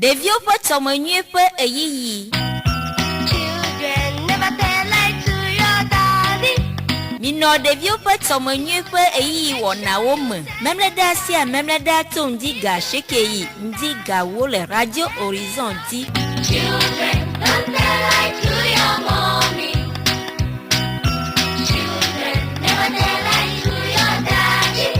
Devio ƒe tsɔmenyuie ƒe eyiyi. Children, never tell lie to your daddy. Minɔ ɖeviwo ƒe tsɔmenyuie ƒe eyiyi wɔnawo me. Memlɛɖa sia memlɛɖa to ŋdi ga sheke yi ŋdi gawo le Radio Horizon dzi. Children, don't tell lie to your mommy. Children, never tell lie to your daddy.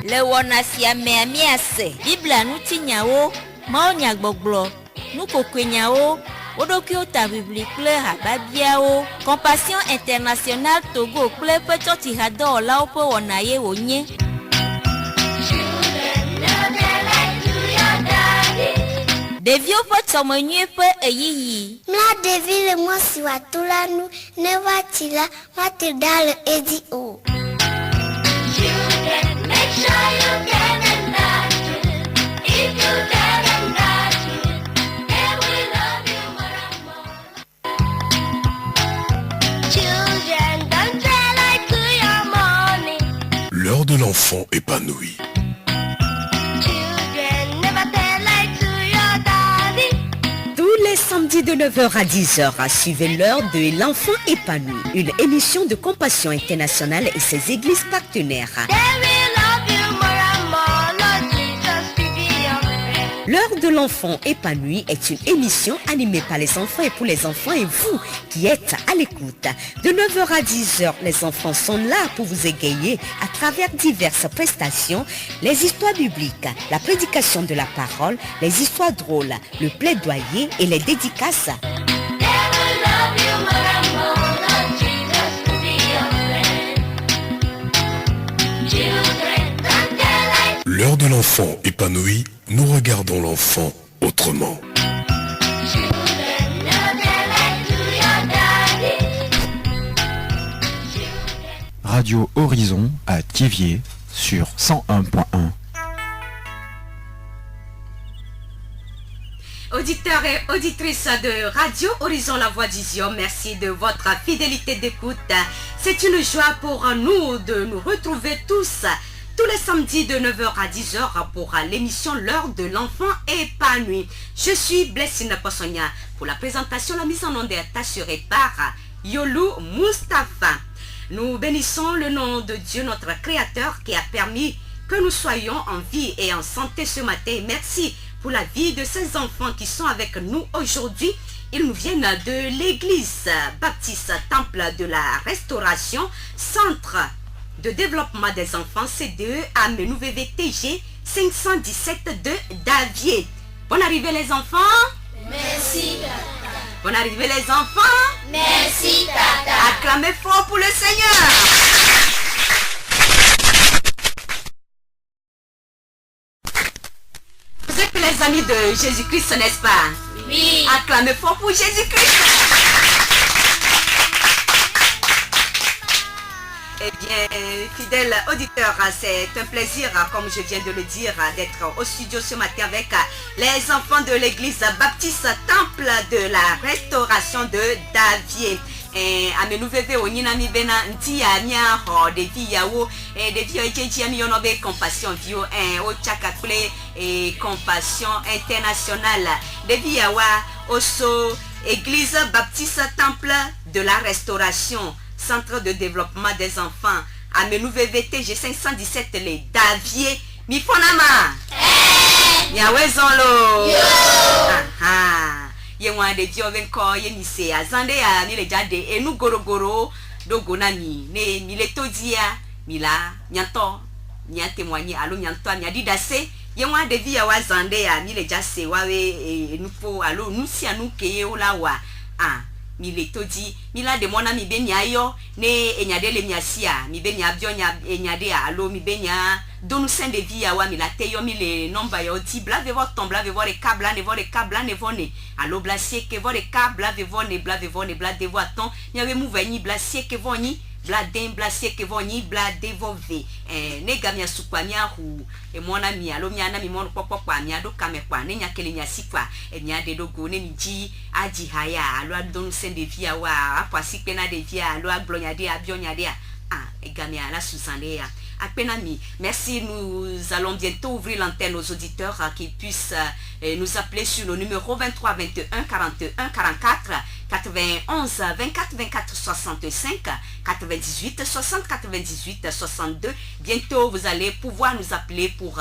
Le wɔna sia mea míase Biblia ŋutinyawo, mawunyagbɔgblɔ, nukokoenyawo, woɖokuiwo ta bibli kple hababiawo. Compassion International Togo kple eƒe tsɔtsihadɔwɔlawo ƒe wɔna ye wònye. Children, never tell lie to your daddy. Ɖeviwo ƒe tsɔmenyuie ƒe eyiyi. Mla ɖevi le mɔ si wòato la nu ne va tsi la mate ɖa le edi o. Children, make sure you get them natural. If you get them natural, they will love you more and more. Children, don't tell lie to your mommy. L'heure de l'enfant épanoui. Children, never tell lie to your daddy. Tous les samedis de 9h à 10h, suivez l'heure de l'enfant épanoui, une émission de Compassion Internationale et ses églises partenaires. They will love you more and more. Lord Jesus, be your friend. L'heure de l'enfant épanoui est une émission animée par les enfants et pour les enfants et vous qui êtes à l'écoute. De 9h à 10h, les enfants sont là pour vous égayer à travers diverses prestations, les histoires bibliques, la prédication de la parole, les histoires drôles, le plaidoyer et les dédicaces. They will love you more and more. Lord Jesus, be your friend. Children, don't tell lie. L'heure de l'enfant épanoui, nous regardons l'enfant autrement. Children, never tell lie to your daddy. Radio Horizon à Thiéviers sur 101.1. Auditeurs et auditrices de Radio Horizon La Voix d'Ision, merci de votre fidélité d'écoute. C'est une joie pour nous de nous retrouver tous les samedis de 9h à 10h pour l'émission L'heure de l'enfant épanoui. Je suis Blessine Possonia. Pour la présentation, la mise en onde est assurée par Yolou Mustafa. Nous bénissons le nom de Dieu, notre Créateur, qui a permis que nous soyons en vie et en santé ce matin. Merci pour la vie de ces enfants qui sont avec nous aujourd'hui. Ils nous viennent de l'église baptiste Temple de la Restauration, centre de développement des enfants CDE à MENOUVVTG 517 de Davier. Bonne arrivée les enfants. Merci, Tata. Bonne arrivée les enfants. Merci, Tata. Acclamez fort pour le Seigneur. Vous êtes les amis de Jésus-Christ, n'est-ce pas? Oui. Acclamez fort pour Jésus-Christ. Eh bien, fidèles auditeurs, c'est un plaisir, comme je viens de le dire, d'être au studio ce matin avec les enfants de l'église baptiste Temple de la Restauration de Davier. Amenuveve oninami bena ntia mia ho devi yawo devi ojeji ami yonobe compassion vio o chakakule compassion internationale devi yawa oso église baptiste Temple de la Restauration, centre de développement des enfants AmenuvvTG 517 les Davier mi fonama Yawezonlo aha Yewa de dio venko ye mi se azande ya mi le jade enu gorogoro dogo na mi le todia mi la nyanto nya témoigner alo nyanto mi adi dase yewa de via wa zande ya mi le jase wa we enufo alo nusia nu keye ola wa mi le todi mi la de mona mi be nya yo ne enyade le mi asia mi be nya bio nya enyade alo mi be nya donu sen de via wa mi la teyo mi le nomba yo ti blave vo tombla ve vo le câble ne vo le câble ne vo ne alo blasie ke vo le câble ve vo ne bla de vo aton mi ave mu veni blasie ke vo ni bla den blasie ke vo ni bla de vo ve ne ga mi asukwa mi ahu e mona mi alo mi ana mi mon popopwa mi ado kame kwa ne nya kele nya sikwa e mi ade dogo ne mi ji aji haya alo donu sen de via wa apasi pe na de via alo aglonya de abionya de e ga mi ala susande ya Akpenami. Merci, nous allons bientôt ouvrir l'antenne aux auditeurs qui puissent nous appeler sur le numéro 23 21 41 44 91 24 24 65 98 60 98 62. Bientôt, vous allez pouvoir nous appeler pour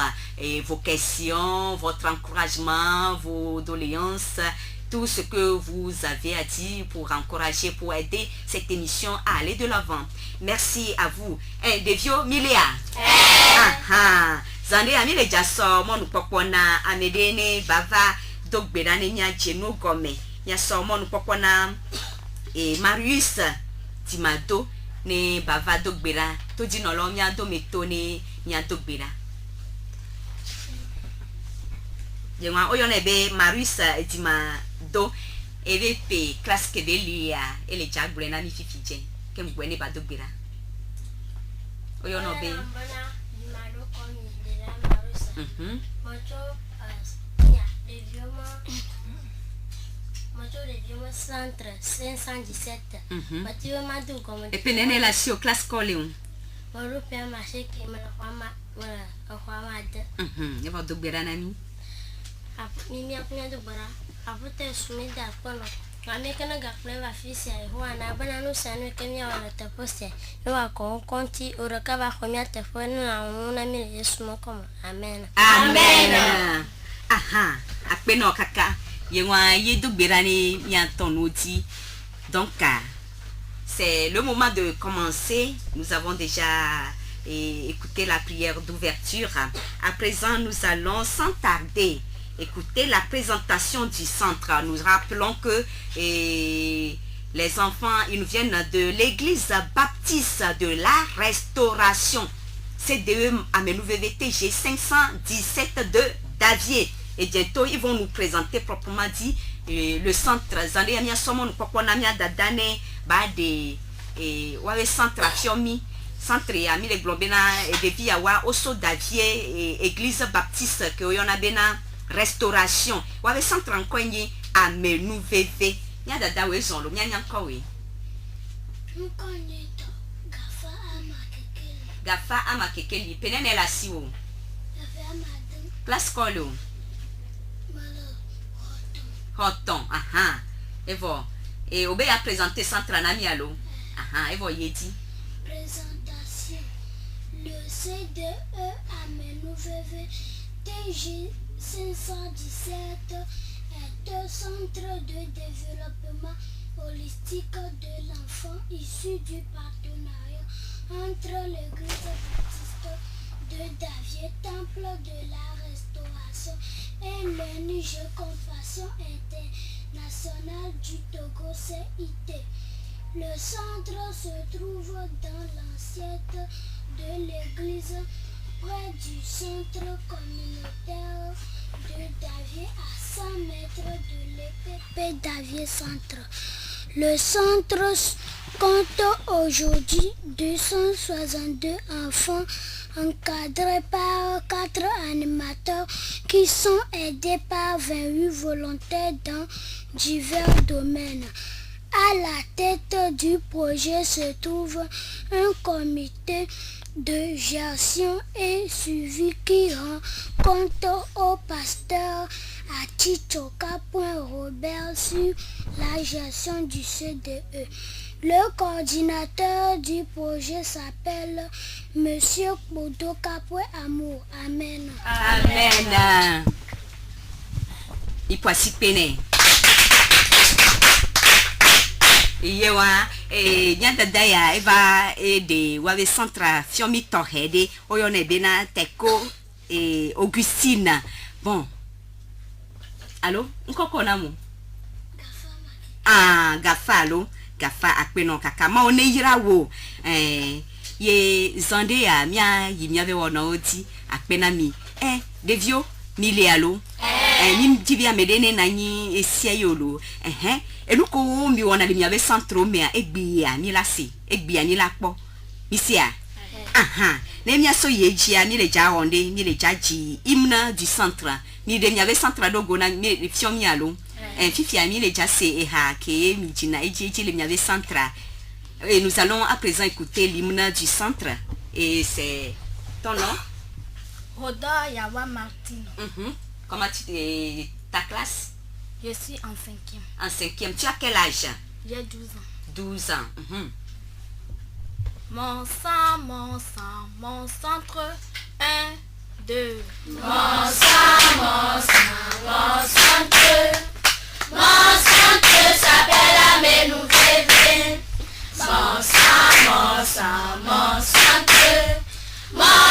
vos questions, votre encouragement, vos doléances, tout ce que vous avez à dire pour encourager, pour aider cette émission à aller de l'avant. Merci à vous. Devio Milia. Zande ami le jaso monu popona amedene bava dogbedane nya jenu gome. Nya so monu popona Marius Timado ne bava dogbera to dinolo nya do metone nya dogbera. Jengwa oyone be Marius Timado EVP classe que belia ele jagbre na mi fifije kem gwene ba dogbera. Oyono be Centre 517. Et puis nene la sur classe coléon. Il va dogbera nami. Kami kana gakle va fisi ai huana bana no sanu kemia wala te poste no akon konti uraka va khomia te fone na una mi Yesu moko amen Amen. Aha, akpeno kaka yenwa yedo berani yanton oti. Donc c'est le moment de commencer. Nous avons déjà écouté la prière d'ouverture. À présent, nous allons sans tarder écoutez la présentation du centre. Nous rappelons que les enfants, ils nous viennent de l'église baptiste de la Restauration. CDE Amenu VVTG 517 de Davier. Et bientôt, ils vont nous présenter proprement dit le centre. Zandé Amia Somon, Pokonamia Dadane, Bade, Centre Fiomi. Centre Ami le Globena et de Viawa, Oso Davier, église baptiste que y en a bena. Restauration. Wawe centre enkoye Amenu VV. Nya dada we zonlo nya nyanko we. Gafa ama kekeli. Penene la siwo. Classe kolo. Hoton. Aha. Evo. Et obe a présenté centre anami alo. Aha. Evo yedi. Présentation. Le CDE Amenu VV TG 517 est un centre de développement holistique de l'enfant issu du partenariat entre l'église baptiste de Davier, temple de la Restauration et le Niger Compassion Internationale du Togo CIT. Le centre se trouve dans l'assiette de l'église près du centre communautaire de Davier à 100 mètres de l'EPP Davier Centre. Le centre compte aujourd'hui 262 enfants encadrés par 4 animateurs qui sont aidés par 28 volontaires dans divers domaines. À la tête du projet se trouve un comité de gestion et suivi qui rend compte au pasteur Atichoka Robert sur la gestion du CDE. Le coordinateur du projet s'appelle Monsieur Bodo Kapwe Amour. Amen. Amen. Ipoasi pene. Yewa nyadada ya eva de wawe centre fiomi tohede oyone bena teko Augustine. Bon. Allô? Nkoko namu? Gafa alo. Gafa akpeno kaka ma one yira wo. Ye zande ya mia yimia ve wona oti akpena mi. Devio mile alo. Ni jibia medene na nyi esia yolo. Eluko mi wona limia ve centro mea egbia ni lase. Egbia ni lakpo. Misia. Ne mia so yejia ni le ja onde ni le jaji hymne du centre. Ni de mia ve centre dogo na mi fiomi alo. Fifi ami le ja se ke mi jina eji le mia ve centre. Et nous allons à présent écouter l'hymne du centre et c'est Ton nom? Roda Yawa Martino. Comment ta classe? Je suis en 5e. En 5e. Tu as quel âge? J'ai 12 ans. 12 ans. Mon centre. 1, 2. Mon centre s'appelle Aménou-Vévé. Mon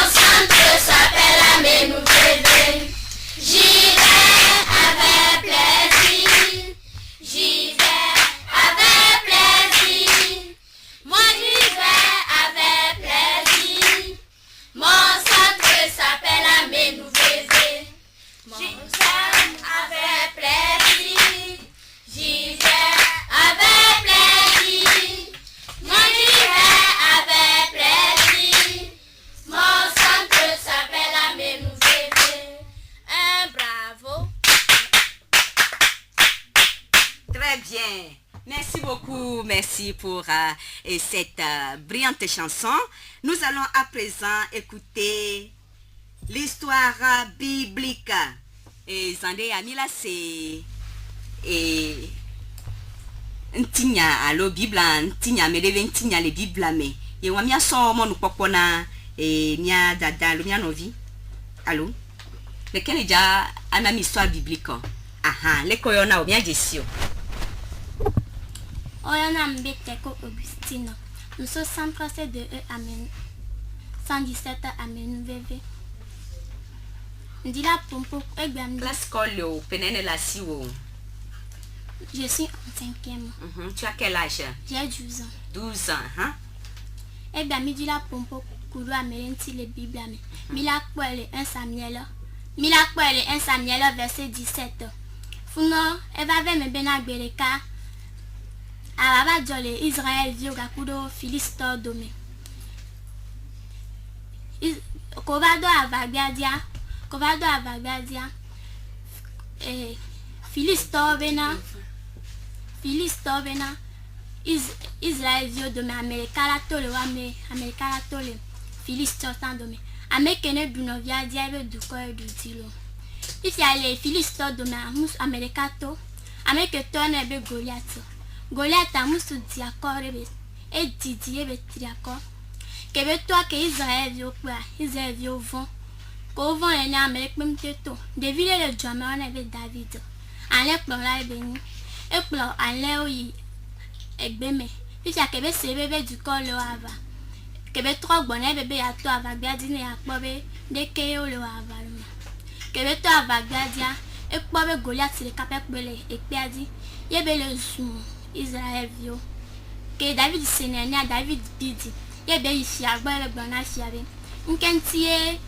centre s'appelle Aménou-Vévé. J'y vais avec plaisir. J'y vais avec plaisir. Moi j'y vais avec plaisir. Mon centre s'appelle Aménou-Vévé. J'y vais avec plaisir. J'y vais avec plaisir. Moi j'y vais avec plaisir. Mon centre s'appelle Aménou-Vévé. Un bravo. Très bien. Merci beaucoup. Merci pour cette brillante chanson. Nous allons à présent écouter l'histoire biblique. Et Zandé Amila, c'est... Et... Ntinya alo Bible ntinya meleve ntinya le Bible me. Ye wa mia so mo nu popona mia dada lo mia novi. Allô? Le kene ja ana mi histoire biblique. Aha, le koyona o mia jesio. Oyana Mbeteko Augustino. Nous sommes 132 Amen. 117 Aménou-Vévé. Ndila Pompo Egbam. Classe Colio, penene la siwo. Je suis en 5e. Tu as quel âge? J'ai 12 ans. 12 ans, hein? Egbam Ndila Pompo Kulu Aménenti le Bible. Mila Kwele 1 Samuel. Mila Kwele 1 Samuel verset 17. Funo Eva Veme Benagbereka. Araba Jole Israël Vioga Kudo Philisto Dome. Kovado Avagadia. Philisto Vena. Israël Vio Dome Amerikala Tole Wame. Amerikala Tole. Philisto Tandome. Amekene Bunovia Diabe Duko du Tilo. If ya le Philisto Dome Amus Amerikato. Ameketone Ebe Goliath. Goliath amusu diakorebe et didiebe triako. Kebe toi que Israël vio kwa, Israël vio vent. Ko vent ene Amérique même teto. Devile le jammer on avait David. Anle plan la ebeni. E plan anle oyi egbeme. If ya kebe se bebe du corps le ava. Kebe trois bonne bebe ya to ava biadine akpobe de keyo le ava. Kebe to ava biadia e kpobe Goliath le kapek bele e piadi. Yebe le zoom. Israël vio que David senenia David bidi ye be ifi agba le gbona fiabe nkentie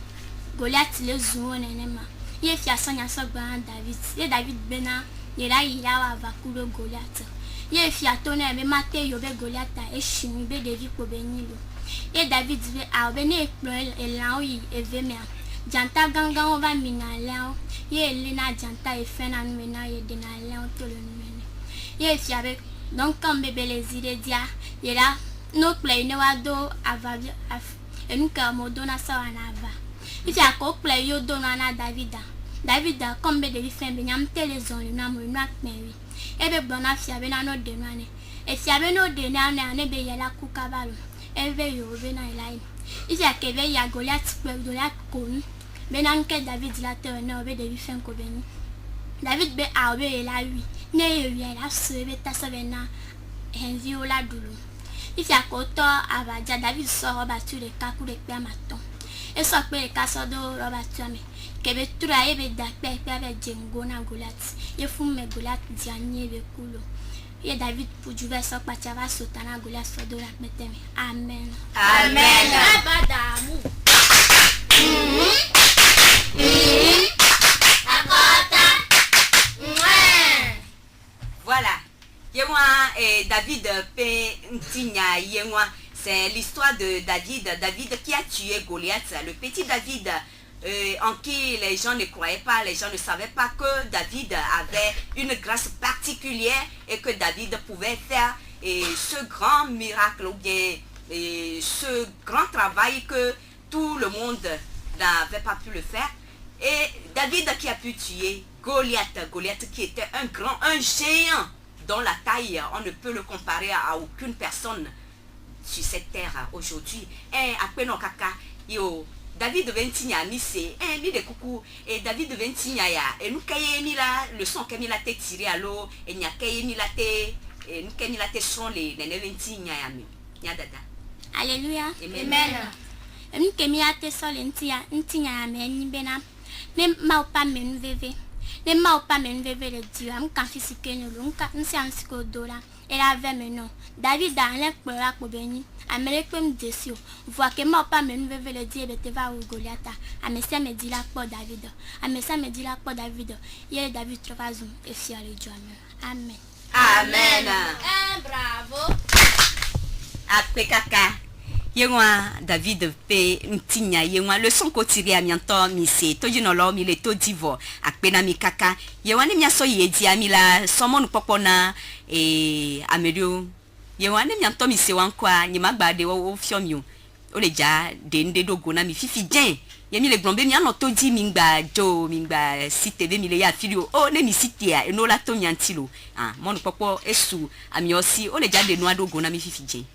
Goliath le zuo nenema ye fi asanya so gba David ye David bena ye la yira wa vakulo Goliath ye fi atona be mate yo be Goliath e shimi be David ko be nilo ye David be a be ne ekplo elan yi evemia janta gangan on va minala ye elena janta e fena numena ye denala on tolo numena ye fi avec donc quand bébé les idées dia il là no play no ado ava et nous comme dona ça en ava il y a ko play yo dona na Davida comme bébé de fin benyam télézon na mo na kmewi e be bona fia be na no de no ne e fia be no de na na ne be yala ku kabalo e be yo be na line il y a que be ya Goliath pe Goliath kon be na nke David la te no be de fin ko beni David be a be la lui ne ye la sebe ta savena envio la dulu if ya koto abaja David so roba tu le kaku le pe maton e so pe le kaso do roba tu ame kebe tura e be da pe be jengo na Goliath ye fu me Goliath dianye be kulo ye David pujuve so pachava sotana Goliath so do la meteme amen Amen. Abadamu Voilà. Yémoa et David Ntinya Yémoa. C'est l'histoire de David. David qui a tué Goliath. Le petit David en qui les gens ne croyaient pas, les gens ne savaient pas que David avait une grâce particulière et que David pouvait faire ce grand miracle ou bien ce grand travail que tout le monde n'avait pas pu le faire. Et David qui a pu tuer Goliath. Goliath qui était un géant dont la taille, on ne peut le comparer à aucune personne sur cette terre aujourd'hui. Et après non kaka, yo David devait tigna ni c'est ni de coucou et David devait tigna ya et nous kaye ni la le son que ni la tête tiré à l'eau et nya kaye ni la tête et nous kaye ni la tête son les ne tigna ya mi nya dada. Alléluia. Amen. Emi kemi ate sole ntia ya me ni bena. Ne ma opa me nveve. Ne ma opa me nveve le Dieu. Am kan fisike no lo nka nsi am siko dola. Era ve me no. David a le pora ko beni. Amele kwem desio. Voa ke ma opa me nveve le Dieu bete va u Goliath. Amesa me dila po David. Amesa me dila po David. Ye David trova zum e fia le Dieu. Amen. Amen. Bravo. Après kaka Yengwa David pe ntinya yengwa le son ko tiri amianto mi se toji no lo mi le to divo akpena mi kaka yewa ne mia so ye di amila somo nu popona amedio yewa ne mianto mi se wan kwa ni magbade wo fiom yo o le ja de nde dogo na mi fifi den ye mi le glombe mi ano to di mi ngba jo mi ngba site be mi le ya filio o ne mi site a no la to miantilo mo nu popo esu amiosi o le ja de no adogo na mi fifi den.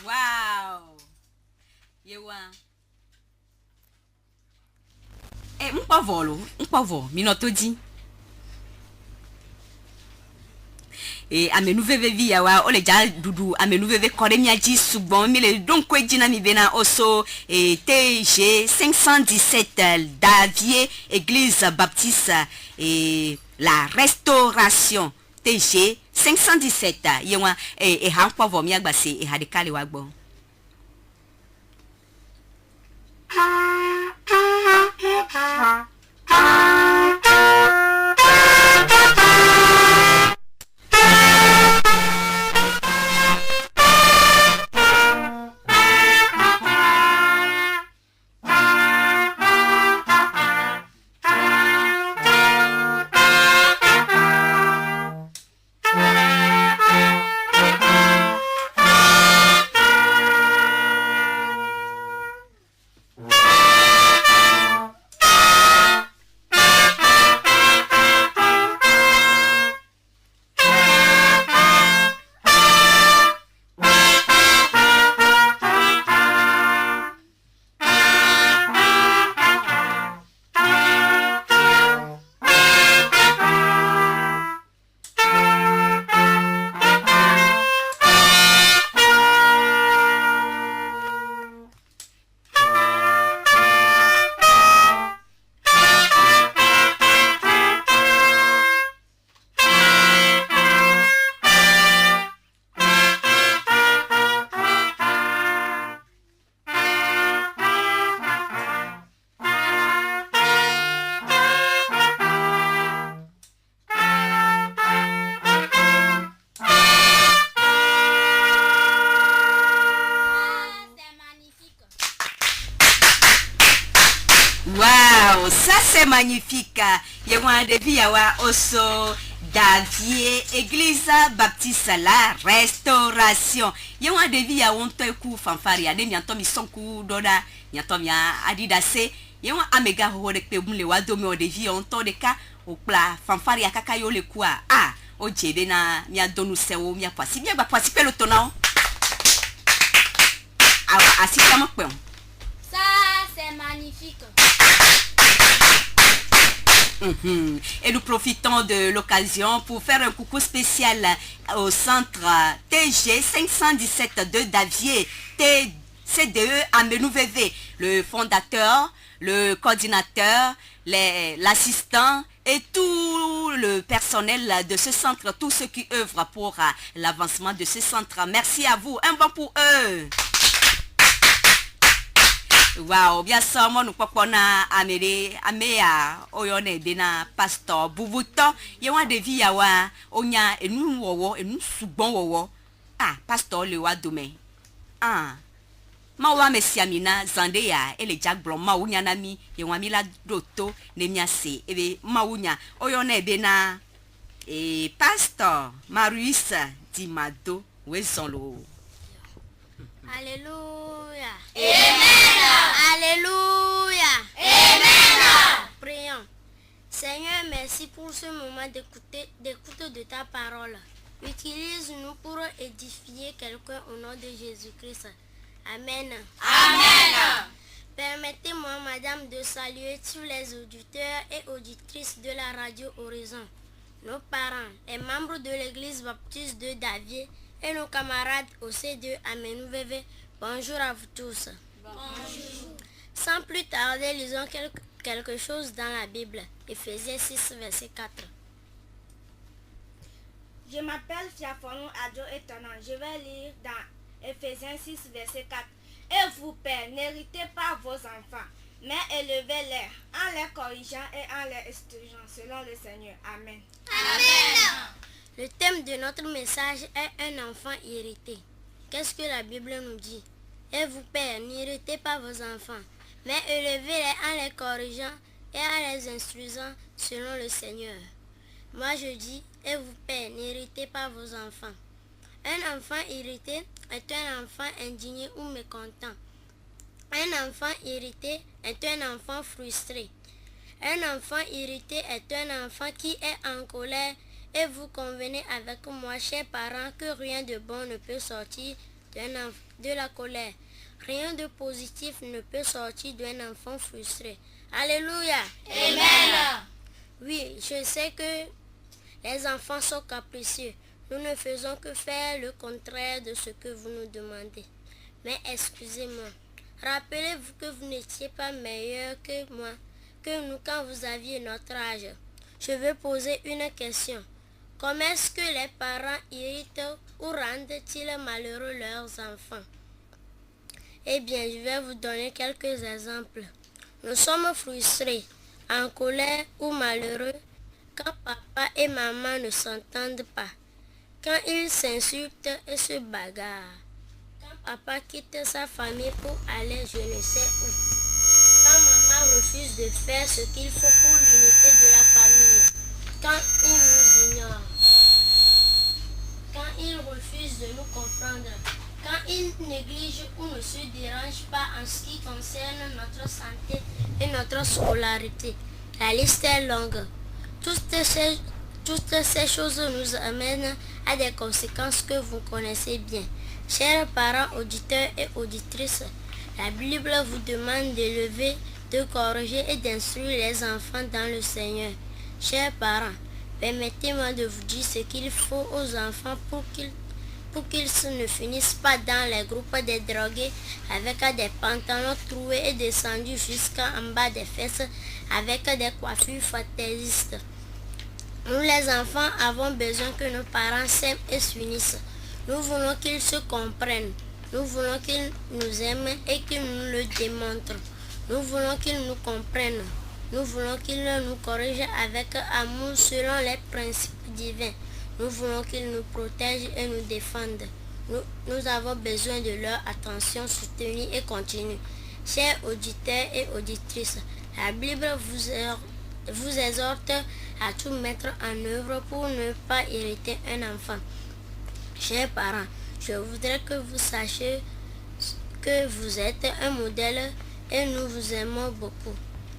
Wow. Yewa. Mpavo, minotodi. Amenu veve via wa ole ja dudu amenu veve kore miaji sugbon mi le don kweji na mi bena oso TG 517 Davier Église Baptiste la Restauration TG 517 yewa ha mpavo mi agbase ha de kale wa gbo. Waouh, ça c'est magnifique. Yewa devi yawa oso Davie Église Baptiste la Restauration. Yewa devi ya wonto eku fanfari ya demi antomi sonku doda nyantomi ya adidase. Yewa amega ho de pe mule wa domi o devi onto de ka okla fanfari ya kaka yo le kwa. Ah, o jebe na mi adonu sewo mi apasi mi agba pasi pe lo tona o. Ah, asi kama pe on. Ça, c'est magnifique. Et nous profitons de l'occasion pour faire un coucou spécial au centre TG 517 de Davier, CDE Amenou-VV, le fondateur, le coordinateur, l'assistant et tout le personnel de ce centre, tous ceux qui œuvrent pour l'avancement de ce centre. Merci à vous, un bon pour eux. Wow, bien sûr, moi nous pokona amea oyone bena pasteur bubuto yewa devi yawa onya enu wowo enu sugbon wowo ah pasteur le wa dome ah ma wa mesiamina zande ya ele jack blom ma unya na mi yewa mi la doto ne mi ase ebe ma unya oyone bena pasteur Marius Dimado wezonlo. Alléluia. Amen. Alléluia. Amen. Prions. Seigneur, merci pour ce moment d'écoute de ta parole. Utilise-nous pour édifier quelqu'un au nom de Jésus-Christ. Amen. Amen. Permettez-moi, Madame, de saluer tous les auditeurs et auditrices de la radio Horizon, nos parents et membres de l'église baptiste de Davier et nos camarades au C2 Amenou-VV. Bonjour à vous tous. Bonjour. Sans plus tarder, lisons quelque chose dans la Bible. Éphésiens 6, verset 4. Je m'appelle Fiafonou Adjo Étonnant. Je vais lire dans Éphésiens 6, verset 4. Et vous, pères, n'héritez pas vos enfants, mais élevez-les en les corrigeant et en les instruisant selon le Seigneur. Amen. Amen. Le thème de notre message est un enfant irrité. Qu'est-ce que la Bible nous dit? Et vous, pères, n'irritez pas vos enfants, mais élevez-les en les corrigeant et en les instruisant selon le Seigneur. Moi je dis, et vous, pères, n'irritez pas vos enfants. Un enfant irrité est un enfant indigné ou mécontent. Un enfant irrité est un enfant frustré. Un enfant irrité est un enfant qui est en colère. Et vous convenez avec moi, chers parents, que rien de bon ne peut sortir de la colère. Rien de positif ne peut sortir d'un enfant frustré. Alléluia. Amen. Oui, je sais que les enfants sont capricieux. Nous ne faisons que faire le contraire de ce que vous nous demandez. Mais excusez-moi, rappelez-vous que vous n'étiez pas meilleur que moi, que nous quand vous aviez notre âge. Je veux poser une question. Comment est-ce que les parents irritent ou rendent-ils malheureux leurs enfants? Eh bien, je vais vous donner quelques exemples. Nous sommes frustrés, en colère ou malheureux quand papa et maman ne s'entendent pas, quand ils s'insultent et se bagarrent, quand papa quitte sa famille pour aller je ne sais où, quand maman refuse de faire ce qu'il faut pour l'unité de la famille, quand il nous ignore, quand il refuse de nous comprendre, quand il néglige ou ne se dérange pas en ce qui concerne notre santé et notre scolarité. La liste est longue. Toutes ces choses nous amènent à des conséquences que vous connaissez bien. Chers parents, auditeurs et auditrices, la Bible vous demande d'élever, de corriger et d'instruire les enfants dans le Seigneur. Chers parents, permettez-moi de vous dire ce qu'il faut aux enfants pour qu'ils ne finissent pas dans les groupes des drogués avec des pantalons troués et descendus jusqu'en bas des fesses avec des coiffures fantaisistes. Nous les enfants avons besoin que nos parents s'aiment et s'unissent. Nous voulons qu'ils se comprennent. Nous voulons qu'ils nous aiment et qu'ils nous le démontrent. Nous voulons qu'ils nous comprennent. Nous voulons qu'ils nous corrigent avec amour selon les principes divins. Nous voulons qu'ils nous protègent et nous défendent. Nous avons besoin de leur attention soutenue et continue. Chers auditeurs et auditrices, La Bible vous exhorte à tout mettre en œuvre pour ne pas hériter un enfant. Chers parents, je voudrais que vous sachiez que vous êtes un modèle et nous vous aimons beaucoup.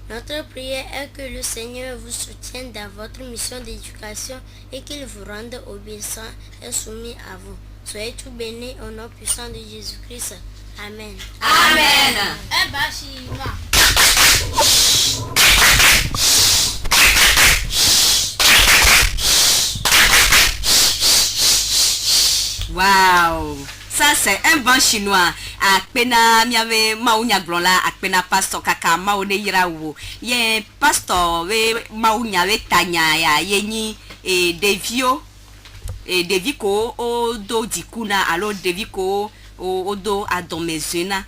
Notre prière est que le Seigneur vous soutienne dans votre mission d'éducation et qu'il vous rende obéissant et soumis à vous. Soyez tout bénis au nom puissant de Jésus-Christ. Amen. Amen. Wow, ça c'est un bon chinois. Akpena miave maunya glonla akpena pastor kaka maune yirawo. Ye pastor we maunya we tanya ya yenyi devio deviko o do dikuna alo deviko o do adomezena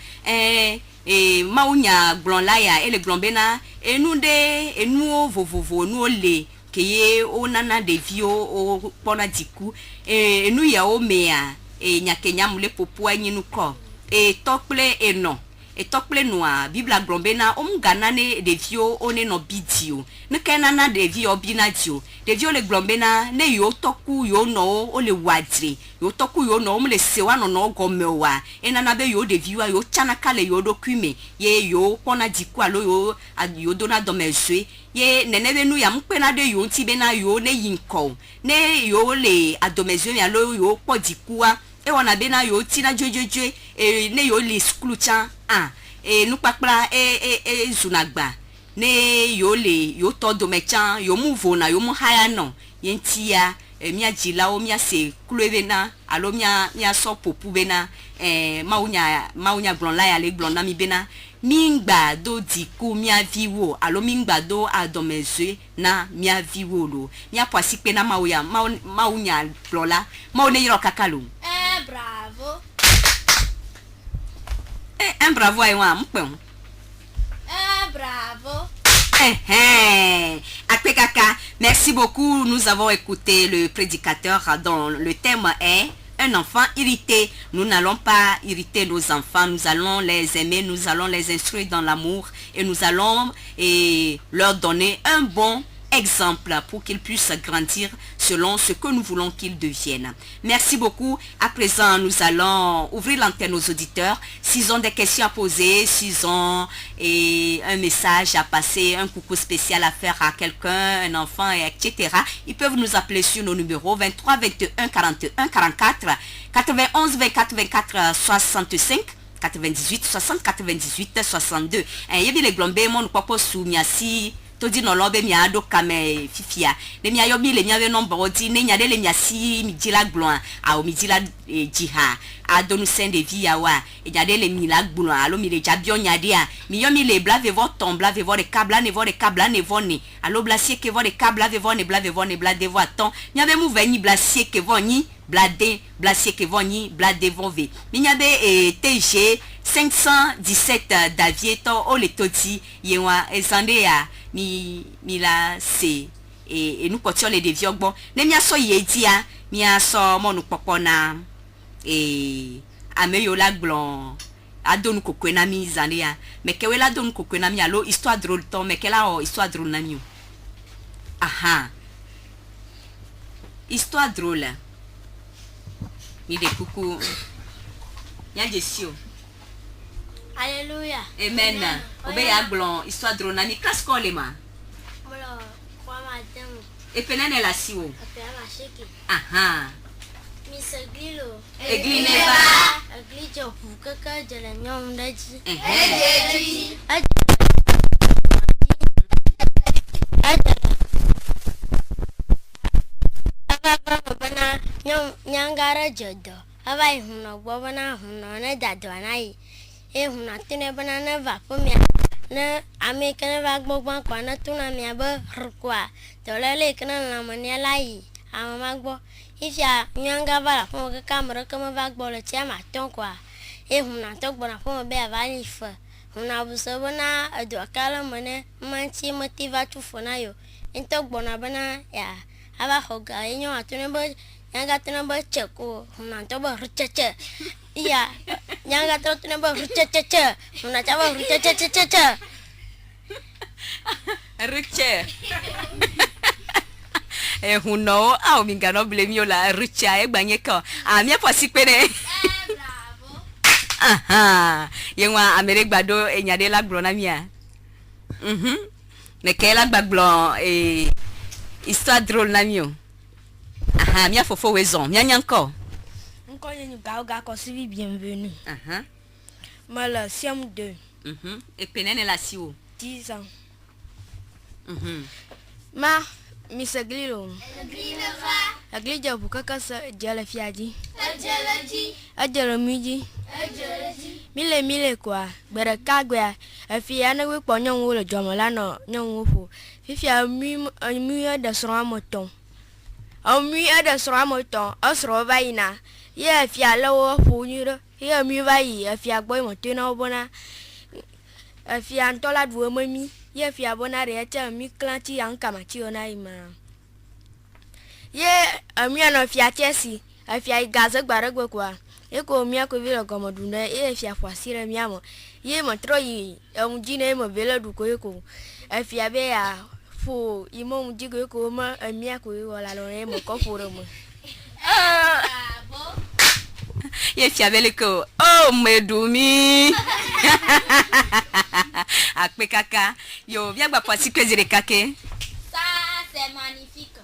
maunya glonla ya ele glombena enu vovovo nu le keye o nana devio o pona diku enu ya o mea nyakenya mule popo anyi nu ko tokple eno tokple noa bibla grombena omgana ne devio one no bidio ne kenana devio bina dio devio le grombena ne yo toku yo no o le wadre yo toku yo no omle sewa no gomewa enana be yo devio yo chana kale yo dokume ye yo pona diku alo yo dona domezwe ye nenebe nu ya mpena de yo ntibena yo ne yinko ne yo le adomezwe alo yo podikua e wana bena yo tina jojojo ne yo le skulu chan nu pakpla zunagba ne yo le yo to do mechan yo move na yo mu haya no yentia mia jila o mia se kulevena alo mia so popu bena maunya blonla ya le blonda mi bena mingba do diku mia viwo alo mingba do adomezwe na mia viwo lo mia poasi pe na maunya blonla maune yiro kakalo Bravo. Un bravo à moi, Bravo. Akpekaka, merci beaucoup. Nous avons écouté le prédicateur dont le thème est un enfant irrité. Nous n'allons pas irriter nos enfants, nous allons les aimer, nous allons les instruire dans l'amour et nous allons leur donner un bon exemple pour qu'ils puissent grandir selon ce que nous voulons qu'ils deviennent. Merci beaucoup. À présent, nous allons ouvrir l'antenne aux auditeurs. S'ils ont des questions à poser, s'ils ont un message à passer, un coucou spécial à faire à quelqu'un, un enfant, etc., ils peuvent nous appeler sur nos numéros 23 21 41 44 91 24 24 65 98 60 98 62. Et les glombés, mon papa soumiasi. Todi no lobe mi ado kame fifia le mi ayobi le mi ave nombre odi ne nya de le mi asi mi dila gloin a o mi dila jiha ado nu sende via wa e nya de le mi la gloin alo mi le jabio nya dia mi yo mi le blave vo ton blave vo de câble ne vo de câble ne vo ni alo blasie ke vo de câble blave vo ne blave vo ne blade vo ton mi ave mu veni blasie ke vo ni blade blasie ke vo ni blade vo ve mi nya be TG 517 d'avieto o le toti yewa ezande ya mi la se nous portions les devions bon ne mia so yedia mia so mo nu popona ameyo la glon adonu kokwena mi zania mais que la donu kokwena mi alo histoire drôle ton mais que la histoire drôle na mi histoire drôle mi de coucou ya jesio. Alléluia. Amen. Obe ya glon histoire drôle na mi classe ko le ma. Molo kwa madam. E penane la siwo. Apia ma shiki. Miss Glilo. Eglineva. Aglijo fukaka jala nyom daji. Eheji. Aba bana nyangara jodo. Aba ihuna bobana huna na dadwana ehuna tine bana na va pomia na amekana va gbogbo kwa na tuna mi aba rkwa dolele kana na mania lai amagbo ifya nyanga vala fo ka kamera kama va gbo le chama ton kwa ehuna to gbona fo be avali fa huna buso bana ado kala mane manchi motiva tu fona yo ento gbona bana ya aba hoga enyo atune bo nyanga tuna bo cheko huna to bo rcheche iya nyanga to tuna bo rcheche huna cha bo rcheche Ruche. Huno, ah, mingano blemio la rucha e banyeko. Ah, mia posi pene. Bravo. Aha. Yengwa Amerique bado e nyade la glona mia. Ne kela bagblon e histoire drôle na mio. Aha, mia fofo wezon, mia nyanko. Encore une gauga consuivi bienvenue. Aha. Moi, le CM2, E penene la siwo. 10 ans. Mhm. Ma, Miss Glilo. La glide pour que ça diale fiadi. Adjala midi. Mille quoi. Bere kagwa. A fiana we pognon ou le jomolano, non wofo. Fifi a mu de sera moton. A mu de sera moton. A sera vaina. Ye fia lowo pour nure. Ye mu vai. A fia boy montena bona. A fia antola dwo mami. Ye fia bona recha mi clanti an kamati ona ima. Ye a mi ana fia chesi. A fia gaza gbaragwe kwa. E ko mi ko vile gomo dune e fia fwasire mi amo. Ye mo troyi e mjine mo vele du ko eko. E fia be ya fo imo mjigo eko ma e mi ko wala lo e mo ko furo mo. Bravo. Ye fiavele ko oh medumi. Akpe kaka. Yo, viens gba poisi kwezire kake. Ça, c'est magnifique.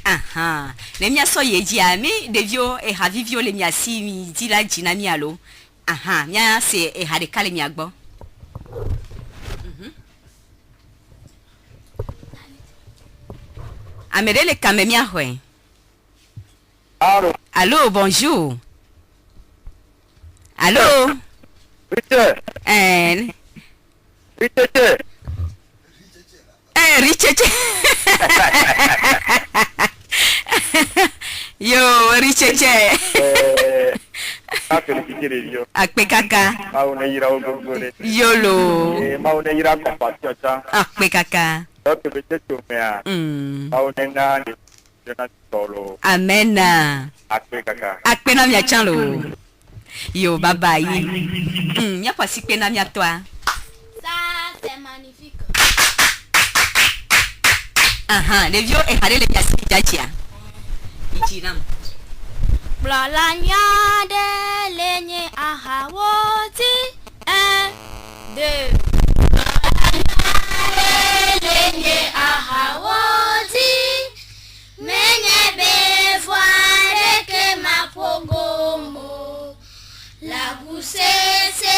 Aha. Le mia so yeji ami devio e havivio le mia si mi dila jina mi alo. Aha, mia se e hade kale mi agbo. Amere le kame mi ahwe. Allô, Allô, bonjour. Allô? Richard, Richard, Richeche. Yo, Richeche. félicité les vieux. Akpe kaka. Mauna ira ogogore. Yolo. Mauna ira compassion ta. Akpe kaka. Donc peut-être que mais mauna na ni na solo. Amen. Akpe kaka. Akpe na mia chanlo. Yo, bye bye. Mia pas si na mia toi. Ça, c'est magnifique. Aha, les vieux et hade le mia si jachia. Ijinam. Blalanya de lenye ahawoti. 1, 2. Lenye ahawoti. Menye bevoire que ma pogomo. La goussesse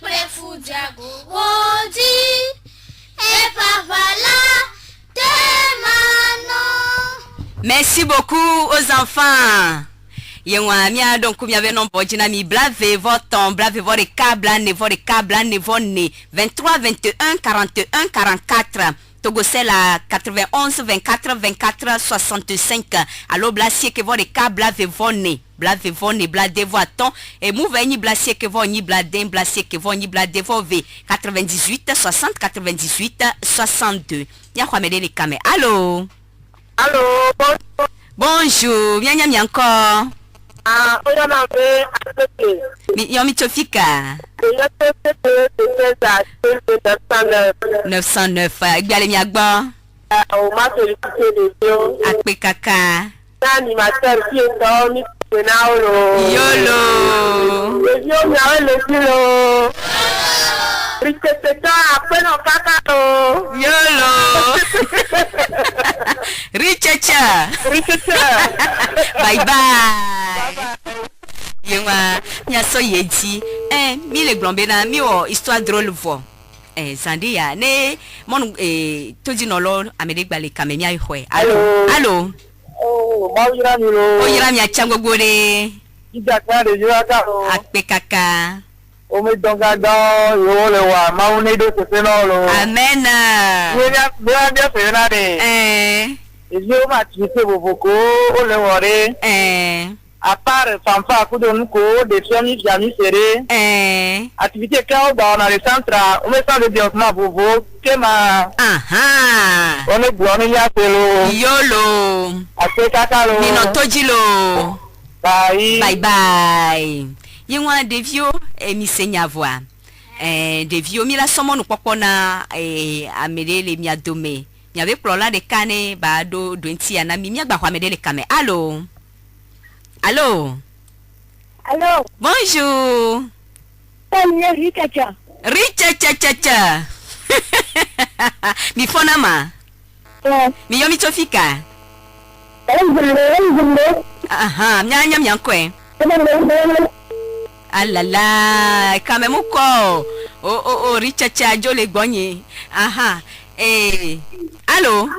prefudiago wodi. Et pavala te mano. Merci beaucoup aux enfants. Yengwa mia donc mi avait non bojina mi blave voton blave vore câble ne 23 21 41 44 Togo c'est la 91 24 24 65 allo blasie que vore câble blave vone blade voiton et mouve ni blasie que vone ni blade blasie que vone ni blade vove 98 60 98 62 ya kwa mede le kame. Allô? Allô, Bonjour, bien encore. Ah, on a fait accepter. Yomi Tofika. 909. Gbalé mi agbo. On m'a félicité les vieux. Akpe kaka. L'animateur qui est dans mi Naolo. Yolo. Les vieux m'avaient le kilo. Richard, après non caca. Yolo. Richecha. Richard. Bye bye. Yengwa nya so yeji. Mi le glombe na mi o histoire drôle vo. Zandia ne mon toji no lo Amerique bale kamenya ihwe. Allô. Oh, Maura Milo. O yira mi achango gore. Ida kare jira ka. Akpe kaka. O me donga da yo le wa maune do se no lo. Amen. Bien bien fena de. Yo ma tite boboko o le wore. À part fanfa kudon ko de famille jami seré. Activité ka dans le centre, on me sent de développement bobo que ma. On est bon ya pelo. Yolo. Akpe kaka lo. Nino tojilo. Bye. Bye bye. Yengwa devio mi senya voix. Devio mi la somo nu popo na amede le mi adome. Mi ave plola de kane ba do enti ana mi agba kwa amede le kame. Allô? Allô? Allô? Bonjour. Salut, Richacha. Richacha. Mi fona ma. Mi yomi tofika. Aha, nyanya myankwe. Alala, kame muko. Oh, Richacha jole gbonye. Aha. Allô?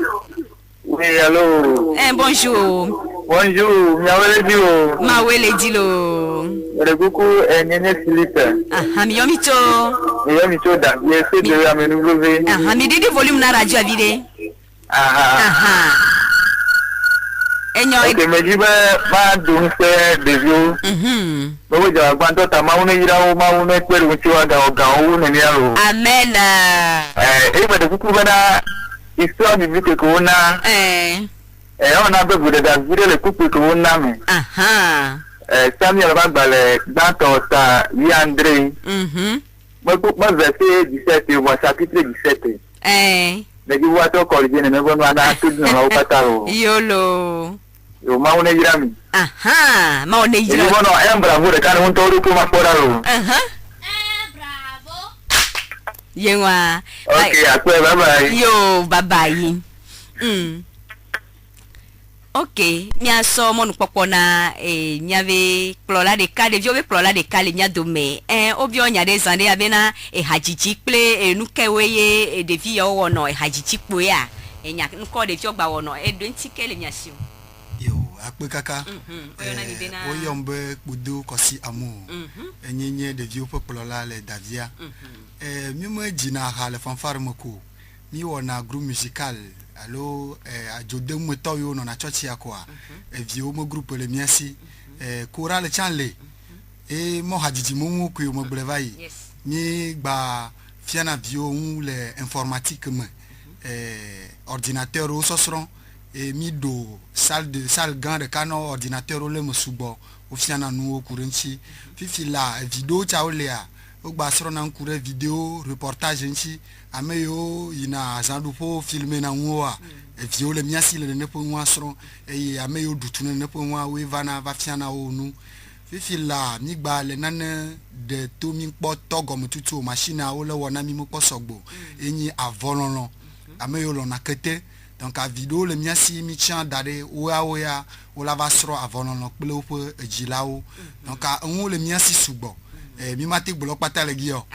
Oui, allô. Bonjour. Bonjour, miawele dilo. Mawele dilo. Coucou, Nene Philippe. Aha, mi yomito. Da. J'essaie de me nouveler. Aha, mi didi volume na radio avide. Aha. Enyo. Ok, me dit ba donc c'est des vieux. Bo ja gbanto ta ma une yira o ma une kwere unti wa ga o ne ni alo. Amen. Me de coucou bana histoire biblique ko na. On a besoin de David le couple que on a mis. Samuel va baller dans ton ça, oui André. Moi verset 17, moi chapitre 17. Mais tu vois ton collègue, mais bon, on a tout dans le patalo. Yolo. Yo ma on est grami. Ma on est grami. Bon, non, bravo, le can on tourne pour ma poralo. Bravo. Yewa. Ok, après bye bye. Yo, bye bye. Ok, mia so monu popo na nyave plola de ka de vio be plola de ka le nya dome obi onya de zande abena hajichi ple nukeweye de vi yo wono hajichi po ya nya nko de vio gba wono do ntike le nya si yo akpe kaka oyombe kudo kosi amu enyenye de vio po plola le davia mi mo jina ha le fanfare moko mi wona groupe musical. Allo a jode mo tayo no na church ya kwa vio mo groupe le miasi choral chanle mo hajiji mo ku mo brevai ni gba fiana vio le informatique me ordinateur au sosron mi do salle grande kano ordinateur le mo subo o fiana nu okurenchi fifi la video chaolea o gba sro na nkure video reportage nchi ameyo ina zandupo filmer na nwa vio le miasi le ne po nwa sro ameyo dutune ne po nwa we vana va fiana onu fifi la mi gba le nane de to mi po togo mututu machine a o le wona mi mo po sogbo enyi avolonlon ameyo lo na kete donc a video le miasi mi chan dare oya o la va sro avolonlon ple o po ejilao donc a on le miasi sugbo mi mati gbolo pata le gi o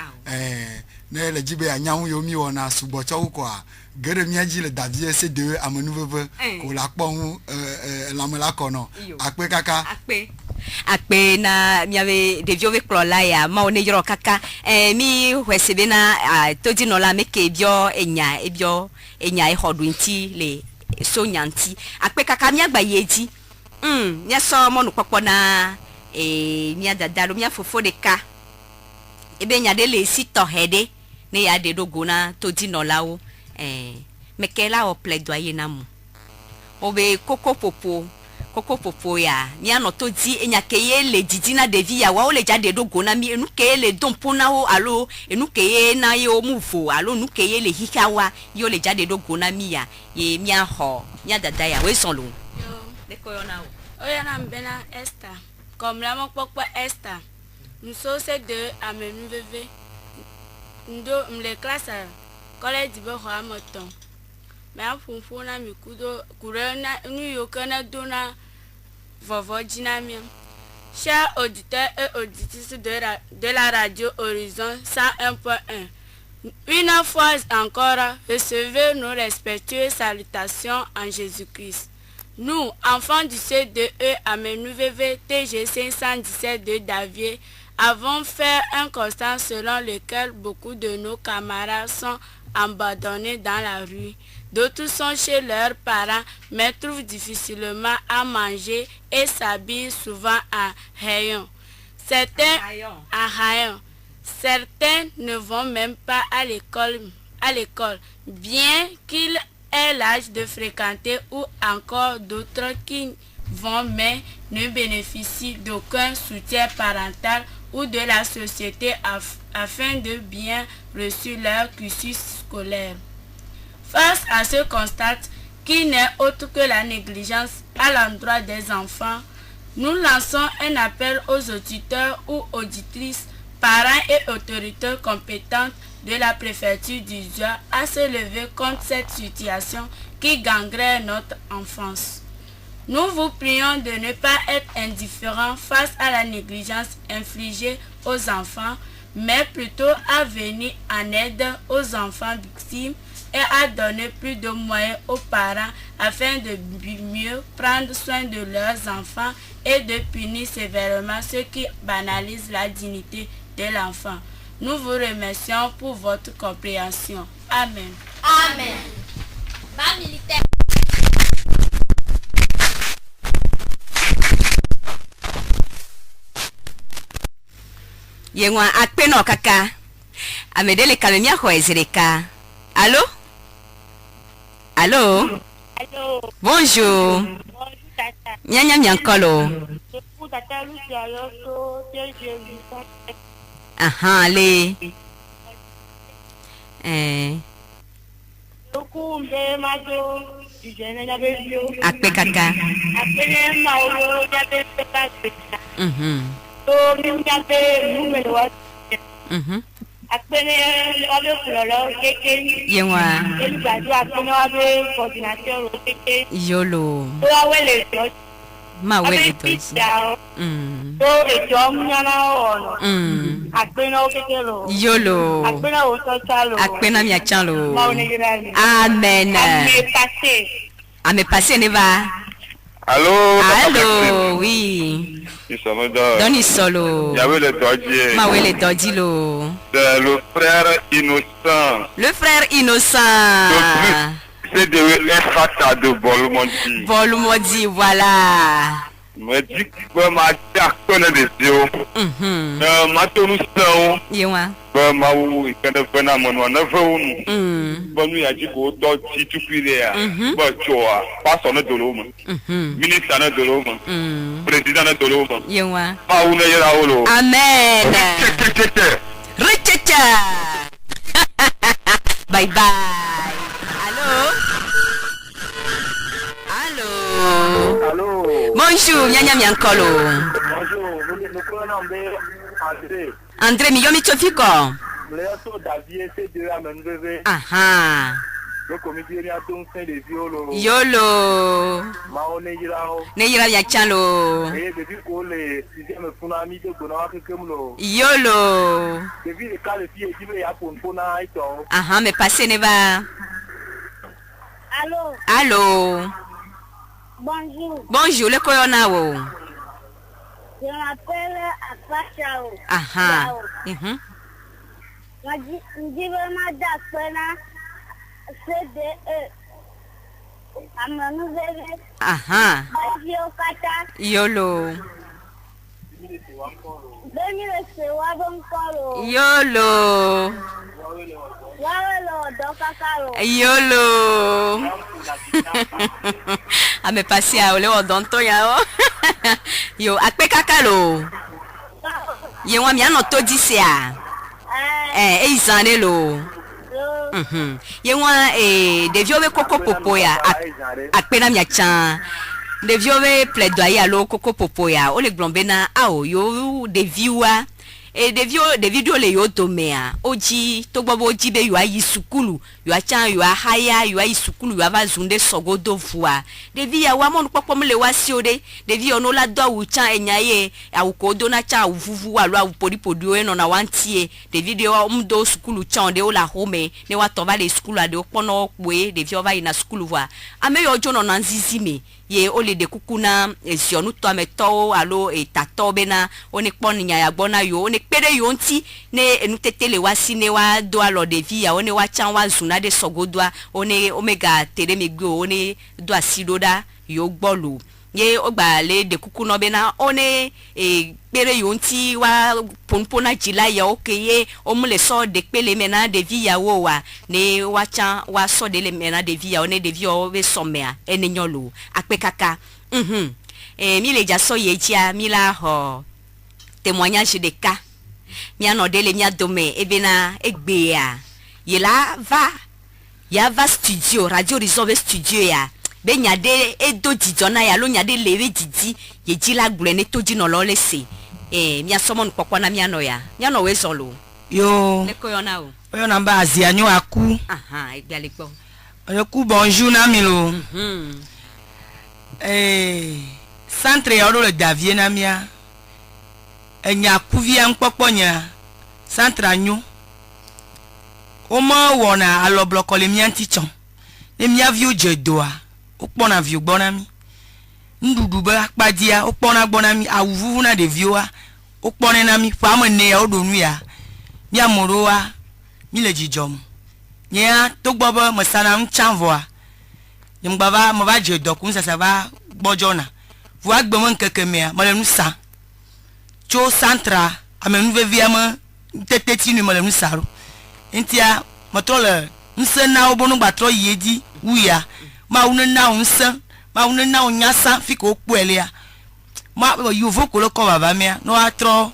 ne le jibe anyanwu yo mi wona subo cho ko a gere mi aji le davie se de amenu veve ko la pon la me la kono akpe kaka akpe na mi ave de vio ve klola ya ma one yoro kaka mi hwesebe na todi no la meke bio enya e hodu nti le so nyanti akpe kaka mi agba yeji nya so mo nu popo na mi adadalo mi afofo de ka ebe nya de le sito hede ne ya de dogo na todi no lawo mekela o plaidoyer na mu obe koko popo ya mi ano todi enya keye le didi na devi ya wa o le jade dogo na mi enu keye le dompo na o alo enu keye na yo mufo alo enu keye le hikawa yo le jade dogo na mi ya ye mi aho mi adada ya we son lo de ko yo na o Oya na mbena Esther. Comme la mokpokpo Esther. Nso se de amenu veve. Ndo mle classe collège dibe ho amoton. Me afunfu na mi kudo kurena nu yokana dona vovo dinamia. Chers auditeurs et auditrices de la radio Horizon 101.1. Une fois encore, recevez nos respectueuses salutations en Jésus-Christ. Nous, enfants du CDE Amenu VV TG 517 de Davier, avons fait un constat selon lequel beaucoup de nos camarades sont abandonnés dans la rue. D'autres sont chez leurs parents mais trouvent difficilement à manger et s'habillent souvent à rayon. Certains ne vont même pas à l'école, bien qu'ils aient l'âge de fréquenter, ou encore d'autres qui vont mais ne bénéficient d'aucun soutien parental ou de la société afin de bien réussir leur cursus scolaire. Face à ce constat, qui n'est autre que la négligence à l'endroit des enfants, nous lançons un appel aux auditeurs ou auditrices, parents et autorités compétentes de la préfecture du Diois à se lever contre cette situation qui gangrène notre enfance. Nous vous prions de ne pas être indifférents face à la négligence infligée aux enfants, mais plutôt à venir en aide aux enfants victimes et à donner plus de moyens aux parents afin de mieux prendre soin de leurs enfants et de punir sévèrement ceux qui banalisent la dignité de l'enfant. Nous vous remercions pour votre compréhension. Amen. Amen. Bas militaire. Yengwa akpeno kaka. Amedele kalemia hoezereka. Allô? Allô? Allô. Bonjour. Bonjour, tata. Nyanya nyankolo. C'est pour tata Lucia Yoso, de Jésus. Aha, allez. Kumbe majo, dijene na bezio. Akpe kaka. Apene maolo ya bezio. So minyabe numero wa. Apene wabe floro keke. Yengwa. Elibaju apene wabe coordinateur keke. Yolo. So awele jo. Ma wele toji. So ejo munyana ono. Apene keke lo. Yolo. Apene ososalo. Akpena miachalo. Maonegirani. Amen. Ame passé ne va. Allô? Allô, oui. Doni solo. Yahweh le Dodji. Ma wele doji lo. C'est le frère innocent. Le frère innocent. C'est de l'Efrata de Bolmondi. Bolmondi, voilà. Me dit que ma personne des yeux. Ma tonu são. Yewa. Ma ou ikende fena mono na faunu. Bonu ya ji ko do ti tupirea. Ba choa. Pastor na dolomo. Minister na dolomo. President na dolomo. Yewa. Ma ou na yera olo. Amen. Richecha. Bye bye. Allô? Allô? Allô? Bonjour, nyanya miankolo. Bonjour, nous prenons André. André, miyomi chofiko. Mleso Davier, c'est de la même bébé. Aha. Le comité a donc fait des violos. Yolo. Maone Yirao. Ne yira ya chalo. Et depuis qu'on les sixième funami de Gona Kemlo. Yolo. Depuis le cas de fille qui veut apprendre pour naïto. Aha, mais passez ne va. Allô. Allô. Bonjour. Bonjour, le koyonao. Je m'appelle Akpachao. Aha. Je veux m'adapter CDE. Aha. Yolo. Yolo. Yolo. Ame passé à ole odonto ya o. Yo akpe kakalo. Ye wa mi ano to disia. Izane lo. Ye wa devio be koko popo ya akpe na mi chan. Devio be plaidoyer alo koko popo ya. O le glombe na ao yo deviwa. Devio le yo domea. Oji to gbogbo oji be yo ayi sukulu. Yo achan yo ahaya yo ayi sukulu yo ava zunde sogodo vua. Devi ya wa monu popo mle wasi ode. Devi ono la do wuchan enyaye awuko do na cha uvuvu alo awupodipodi o eno na wantie. Devi de mdo sukulu chan de o la home ne wa to va le sukulu ade o pono okwe devi o va ina sukulu vua. Ame yo jono na nzizime. Ye ole de kukuna esionu to ameto alo tato bena one kpon nya ya gbona yo one pere yo nti ne enu tetele wasi ne wa do alo devi ya one wa chan wa zuna de sogodwa one omega tere megbo one do asidoda yo gbolu ye ogba le de kukuna bena one pere yo nti wa ponpona jila ya okeye omule so de pele mena devi ya wo wa ne wa chan wa so de le mena devi ya one devi o be somea enenyolo akpe kaka mi le jaso ye chia mi la ho témoignage de cas miano dele mia dome ebena egbea yela va studio radio horizon ve studio ya be nyade edo didona ya lo nyade lewe didi ye jila glene to di no lo lese mia somo nkpokwa na miano ya miano we solo yo le koyona o oyo namba azianyo aku egbe alekpo oyo ku bonjour na mi lo centre ya le davie na mia enya kuvia nkpokponya centre anyo o ma wona alo bloko le mia ntichon le mia vi oje doa o pona vi ogbona mi ndudu ba akpadia o pona gbona mi awuvu na de vioa o pona na mi fa mo ne o do nu ya mi amoroa mi le jijom nya to gbobo mo sana nchanvoa ngbaba mo ba je dokun sasa ba gbojona vo agbe mo nkeke me mo le nu sa cho centra amenu vevia mo teteti nu mo le nu saro ntia motole nse na obonu gbatro yedi wuya ma unu na unse ma unu na unyasa fika okpuele ya ma yuvo ko ko baba me no atro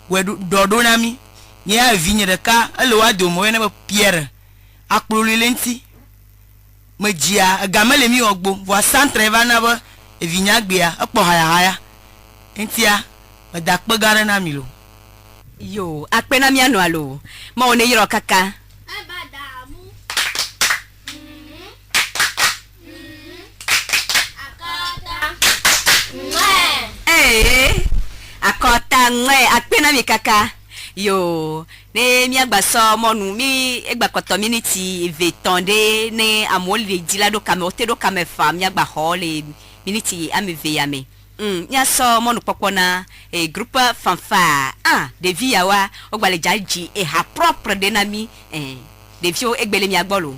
wedu dodo na mi nye avinye de ka ele wa do mo ne ba pierre akpolule nti majia gamele mi ogbo vo centre va na ba evinya gbe ya opo haya ntia madakpe gare na mi lo yo akpena mi anu alo ma one yiro kaka akota ngwe akpena mi kaka yo ne mi agbaso monu mi egba community vetonde ne amole dila do kamote do kamefa mi agba hole miniti ameve yame nya so monu popona groupe fanfare de viawa ogbale jaji ha propre de nami de vio egbele mi agbolo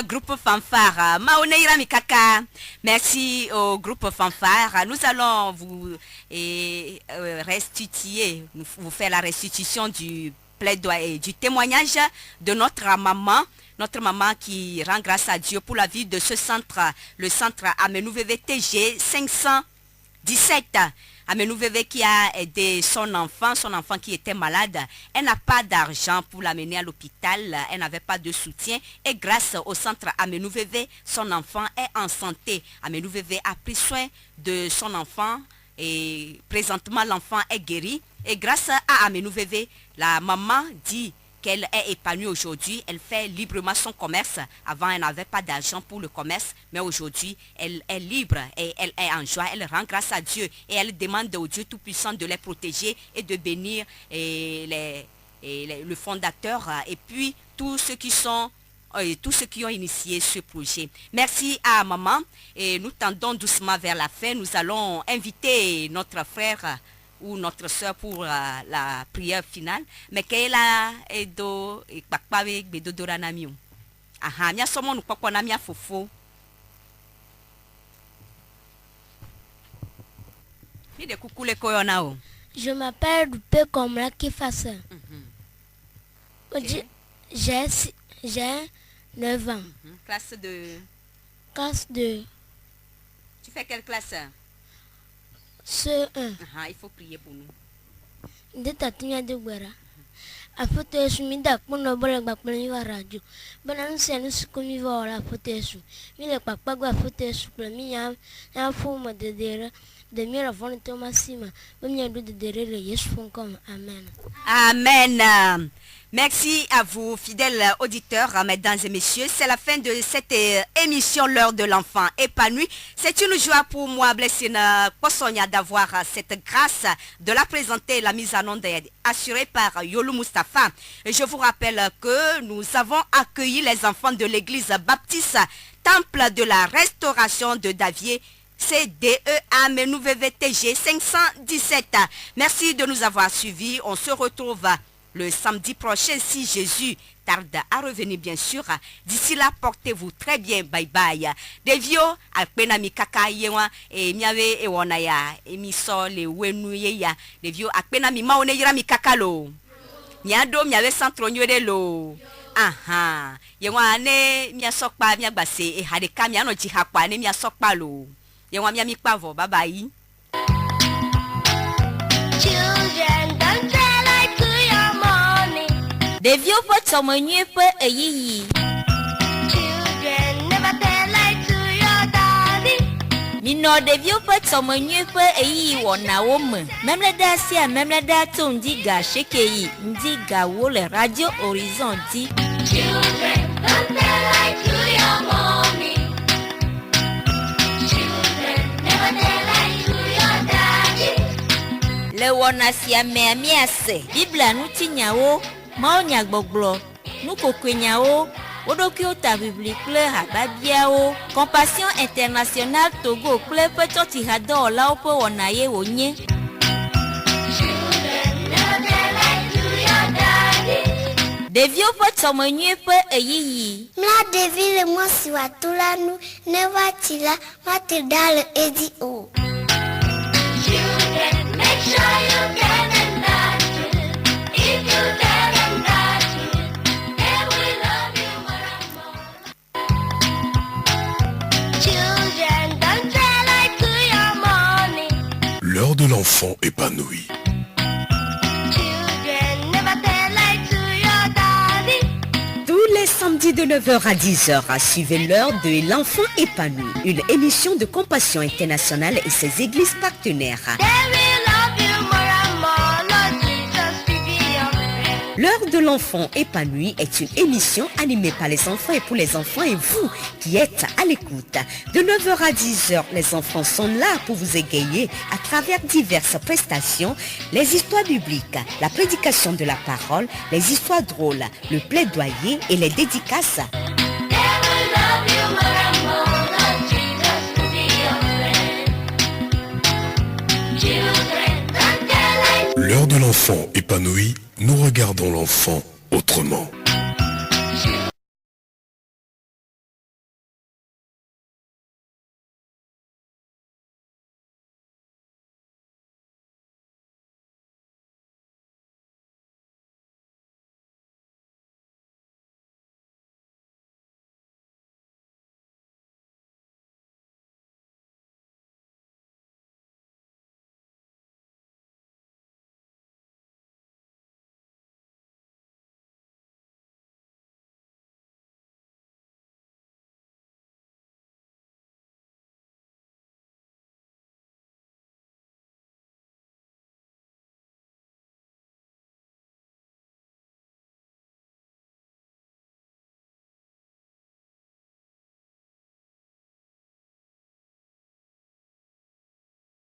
groupe fanfare maoneira mikaka. Merci au groupe fanfare. Nous allons vous restituer, vous faire la restitution du plaidoyer, du témoignage de notre maman qui rend grâce à Dieu pour la vie de ce centre, le centre Amenou VVTG 517. Amenou VV qui a aidé son enfant qui était malade. Elle n'a pas d'argent pour l'amener à l'hôpital, elle n'avait pas de soutien. Et grâce au centre Amenou VV, son enfant est en santé. Amenou VV a pris soin de son enfant et présentement l'enfant est guéri. Et grâce à Amenou VV, la maman dit qu'elle est épanouie aujourd'hui, elle fait librement son commerce. Avant, elle n'avait pas d'argent pour le commerce, mais aujourd'hui, elle est libre et elle est en joie. Elle rend grâce à Dieu et elle demande au Dieu Tout-Puissant de les protéger et de bénir le fondateur et puis tous ceux qui ont initié ce projet. Merci à maman et nous tendons doucement vers la fin. Nous allons inviter notre frère ou notre soeur pour la prière finale. Mais qu'elle a edo ikpakpawe gbedodora namiu. Aha, mia somo nu pokpo na mia fofo. Ni de kukule koyona o. Je m'appelle Rupe Komra Kifasa. J'ai 9 ans. Classe de... Classe de... Tu fais quelle classe? Ce 1. Il faut prier pour nous. De Tatinia de Guerra. a photo Yesu mi da kuno bole gba pele ni radio bana nse no su komi va la photo Yesu mi le papa gba photo Yesu pele mi ya fo mo de dere de mi la fon Thomasima mi ya do de dere le Yesu fon comme amen. Amen. Merci à vous, fidèles auditeurs, mesdames et messieurs. C'est la fin de cette émission, l'heure de l'enfant épanoui. C'est une joie pour moi, Blessina Posonia, d'avoir cette grâce de la présenter, la mise en onde assurée par Yolou Mustafa. Et je vous rappelle que nous avons accueilli les enfants de l'église baptiste Temple de la Restauration de Davier, CDEA MENOUVVTG 517. Merci de nous avoir suivis. On se retrouve le samedi prochain si Jésus tarde à revenir, bien sûr. D'ici là, portez-vous très bien. Bye bye. Devio, akpena mi kaka yewa e miawe e wona ya e mi so le wenu ye ya. Devio, akpena mi ma one yira mi kaka lo. Miado miawe centro nyore lo. Aha. Yewa ne mia sokpa mia gbase e hadeka mia no jihakpa ne mia sokpa lo. Yewa mia mi kpavo. Bye bye. Children, don't tell I to your mommy. Devio peut s'emmener peu et yi. Children, never tell I to your daddy. Mino devio peut s'emmener peu et yi wona wome. Même les dacia, même les datos ndiga shekei, ndiga wo le radio horizon dit. Children, don't tell I to your mommy. Children, never tell I to your daddy. Le wona si ame se. Bibla nu tinyawo, maonya gboglo. Nu kokwenyawo, odokyo ta biblique hababiao. Compassion internationale Togo kle petoti hado la opo wona ye wonye. Children, never tell I to your daddy. Devio peut s'emmener peu et yi. Mla devile mo siwa tulanu never tila matidale edi o. Children, make sure you get them that if you get them that they will love you more and more. Children, don't tell I to your mommy. L'heure de l'enfant épanoui. Children, never tell I to your daddy. Tous les samedis de 9h à 10h, suivez l'heure de l'enfant épanoui, une émission de Compassion internationale et ses églises partenaires. They will love you more and more, Lord Jesus, be your friend. L'heure de l'enfant épanoui est une émission animée par les enfants et pour les enfants et vous qui êtes à l'écoute. De 9h à 10h, les enfants sont là pour vous égayer à travers diverses prestations, les histoires bibliques, la prédication de la parole, les histoires drôles, le plaidoyer et les dédicaces. They will love you more and more, Lord Jesus, be your friend. Children, don't tell I. L'heure de l'enfant épanoui, nous regardons l'enfant autrement.